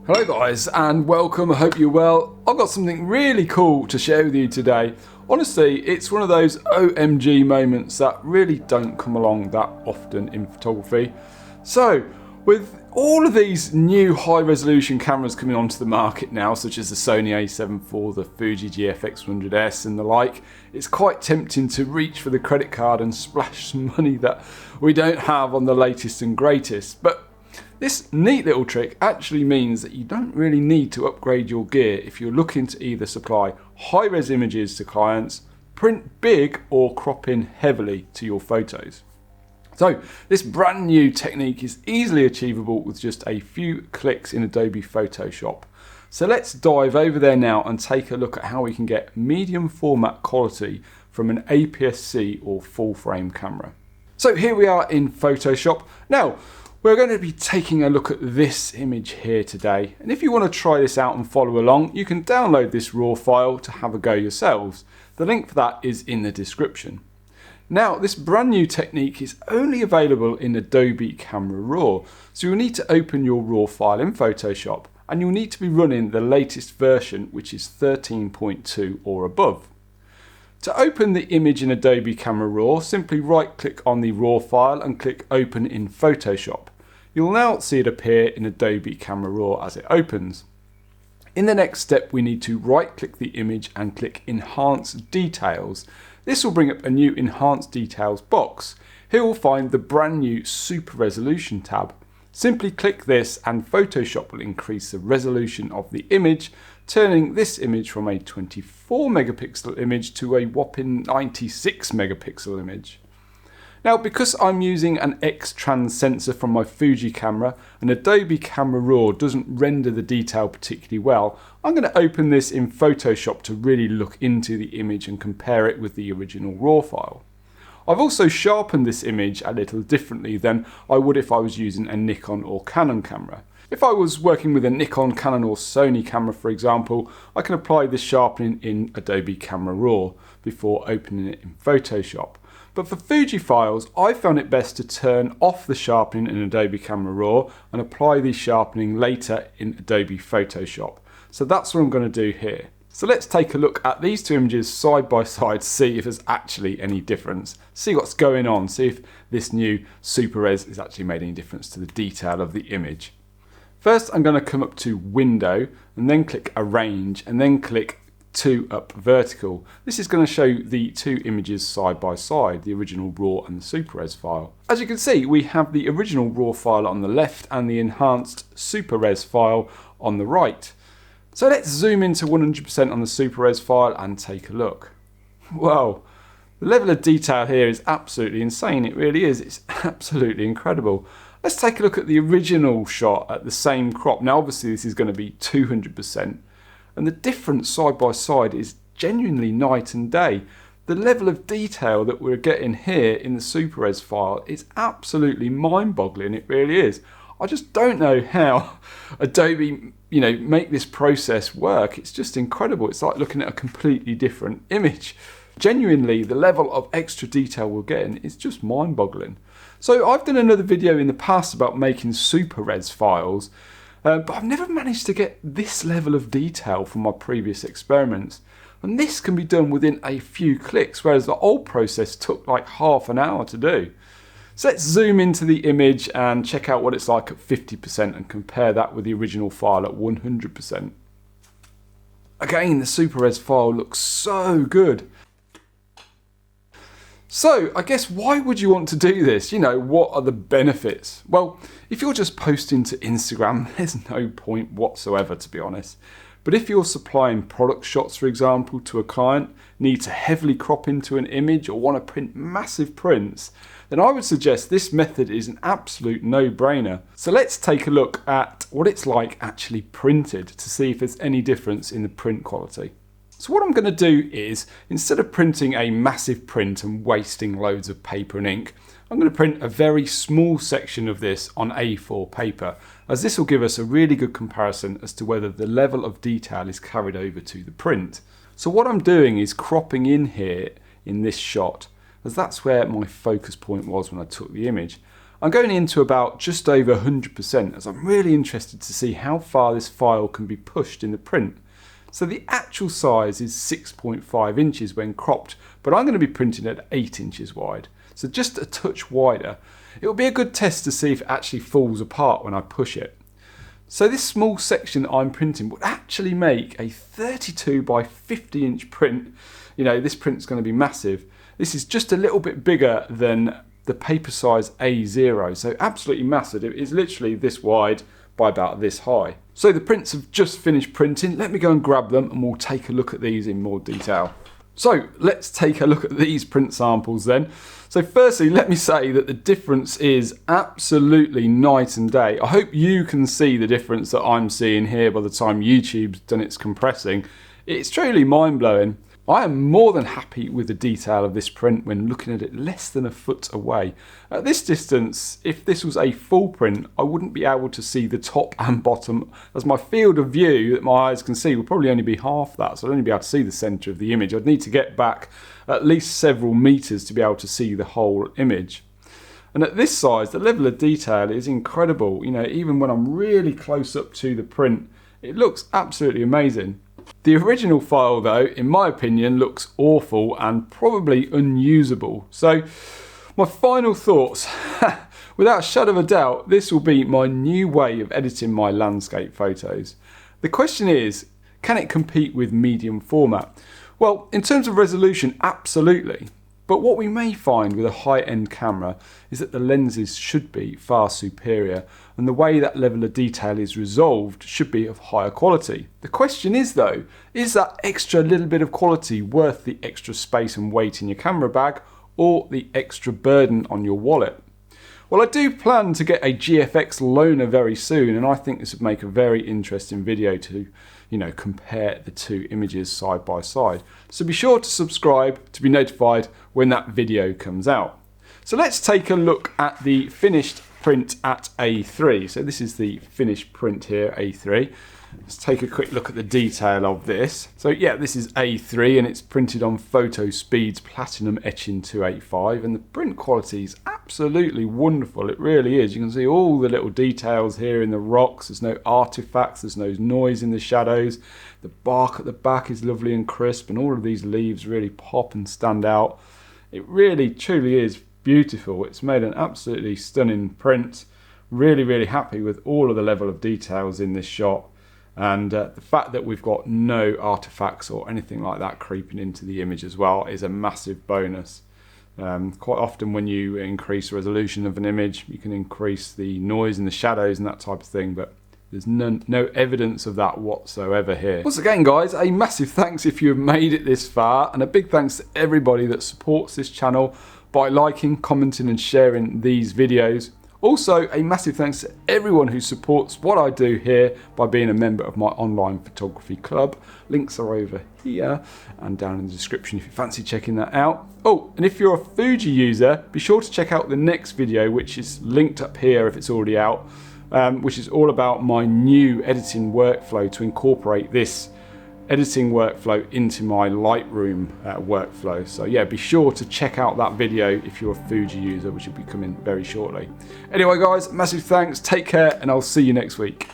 Hello guys and welcome, I hope you're well. I've got something really cool to share with you today. Honestly, it's one of those OMG moments that really don't come along that often in photography. So, with all of these new high resolution cameras coming onto the market now, such as the Sony a7 IV, the Fuji GFX100S and the like, it's quite tempting to reach for the credit card and splash some money that we don't have on the latest and greatest. But this neat little trick actually means that you don't really need to upgrade your gear if you're looking to either supply high-res images to clients, print big, or crop in heavily to your photos. So this brand new technique is easily achievable with just a few clicks in Adobe Photoshop. So let's dive over there now and take a look at how we can get medium format quality from an APS-C or full frame camera. So here we are in Photoshop. Now, we're going to be taking a look at this image here today, and if you want to try this out and follow along, you can download this raw file to have a go yourselves. The link for that is in the description. Now, this brand new technique is only available in Adobe Camera Raw, so you'll need to open your raw file in Photoshop, and you'll need to be running the latest version, which is 13.2 or above. To open the image in Adobe Camera Raw, simply right-click on the raw file and click Open in Photoshop. You'll now see it appear in Adobe Camera Raw as it opens. In the next step, we need to right-click the image and click Enhance Details. This will bring up a new Enhance Details box. Here we'll find the brand new Super Resolution tab. Simply click this and Photoshop will increase the resolution of the image, turning this image from a 24 megapixel image to a whopping 96 megapixel image. Now, because I'm using an X-Trans sensor from my Fuji camera and Adobe Camera Raw doesn't render the detail particularly well, I'm going to open this in Photoshop to really look into the image and compare it with the original RAW file. I've also sharpened this image a little differently than I would if I was using a Nikon or Canon camera. If I was working with a Nikon, Canon or Sony camera, for example, I can apply this sharpening in Adobe Camera Raw before opening it in Photoshop. But for Fuji files, I found it best to turn off the sharpening in Adobe Camera Raw and apply the sharpening later in Adobe Photoshop. So that's what I'm going to do here. So let's take a look at these two images side by side, see if there's actually any difference. See what's going on, see if this new Super Res has actually made any difference to the detail of the image. First, I'm going to come up to Window and then click Arrange and then click 2 up vertical. This is going to show the two images side by side, the original RAW and the Super Res file. As you can see, we have the original RAW file on the left and the enhanced Super Res file on the right. So let's zoom into 100% on the Super Res file and take a look. Wow, the level of detail here is absolutely insane. It really is. It's absolutely incredible. Let's take a look at the original shot at the same crop. Now obviously this is going to be 200%. And the difference side by side is genuinely night and day. The level of detail that we're getting here in the Super Res file is absolutely mind-boggling. It really is. I just don't know how Adobe, make this process work. It's just incredible. It's like looking at a completely different image. Genuinely, the level of extra detail we're getting is just mind-boggling. So I've done another video in the past about making Super Res files, but I've never managed to get this level of detail from my previous experiments. And this can be done within a few clicks, whereas the old process took like half an hour to do. So let's zoom into the image and check out what it's like at 50% and compare that with the original file at 100%. Again, the Super Res file looks so good. So I guess why would you want to do this? What are the benefits? Well, if you're just posting to Instagram, there's no point whatsoever, to be honest. But if you're supplying product shots, for example, to a client, need to heavily crop into an image or want to print massive prints, then I would suggest this method is an absolute no-brainer. So let's take a look at what it's like actually printed to see if there's any difference in the print quality. So what I'm going to do is, instead of printing a massive print and wasting loads of paper and ink, I'm going to print a very small section of this on A4 paper, as this will give us a really good comparison as to whether the level of detail is carried over to the print. So what I'm doing is cropping in here in this shot, as that's where my focus point was when I took the image. I'm going into about just over 100% as I'm really interested to see how far this file can be pushed in the print. So the actual size is 6.5 inches when cropped, but I'm going to be printing at 8 inches wide. So just a touch wider. It will be a good test to see if it actually falls apart when I push it. So this small section that I'm printing would actually make a 32 by 50 inch print. You know, this print's going to be massive. This is just a little bit bigger than the paper size A0, so absolutely massive. It is literally this wide by about this high. So the prints have just finished printing. Let me go and grab them and we'll take a look at these in more detail. So let's take a look at these print samples then. So firstly, let me say that the difference is absolutely night and day. I hope you can see the difference that I'm seeing here by the time YouTube's done its compressing. It's truly mind-blowing. I am more than happy with the detail of this print when looking at it less than a foot away. At this distance, if this was a full print, I wouldn't be able to see the top and bottom, as my field of view that my eyes can see will probably only be half that, so I'd only be able to see the centre of the image. I'd need to get back at least several metres to be able to see the whole image. And at this size, the level of detail is incredible. You know, even when I'm really close up to the print, it looks absolutely amazing. The original file though, in my opinion, looks awful and probably unusable. So my final thoughts, without a shadow of a doubt, this will be my new way of editing my landscape photos. The question is, can it compete with medium format? Well, in terms of resolution, absolutely. But what we may find with a high-end camera is that the lenses should be far superior, and the way that level of detail is resolved should be of higher quality. The question is though, is that extra little bit of quality worth the extra space and weight in your camera bag, or the extra burden on your wallet? Well, I do plan to get a GFX loaner very soon, and I think this would make a very interesting video to, you know, compare the two images side by side. So be sure to subscribe to be notified when that video comes out. So let's take a look at the finished print at A3. So this is the finished print here, A3. Let's take a quick look at the detail of this. So yeah, this is A3 and it's printed on Photo Speed's Platinum Etching 285, and the print quality is absolutely wonderful. It really is. You can see all the little details here in the rocks. There's no artifacts, there's no noise in the shadows. The bark at the back is lovely and crisp, and all of these leaves really pop and stand out. It really truly is beautiful. It's made an absolutely stunning print. Really happy with all of the level of details in this shot. And the fact that we've got no artifacts or anything like that creeping into the image as well is a massive bonus. Quite often when you increase the resolution of an image, you can increase the noise and the shadows and that type of thing, but there's no evidence of that whatsoever here. Once again guys, a massive thanks if you have made it this far, and a big thanks to everybody that supports this channel by liking, commenting and sharing these videos. Also, a massive thanks to everyone who supports what I do here by being a member of my online photography club. Links are over here and down in the description if you fancy checking that out. Oh, and if you're a Fuji user, be sure to check out the next video, which is linked up here if it's already out, which is all about my new editing workflow to incorporate this editing workflow into my Lightroom workflow. So yeah, be sure to check out that video if you're a Fuji user, which will be coming very shortly. Anyway guys, massive thanks, take care, and I'll see you next week.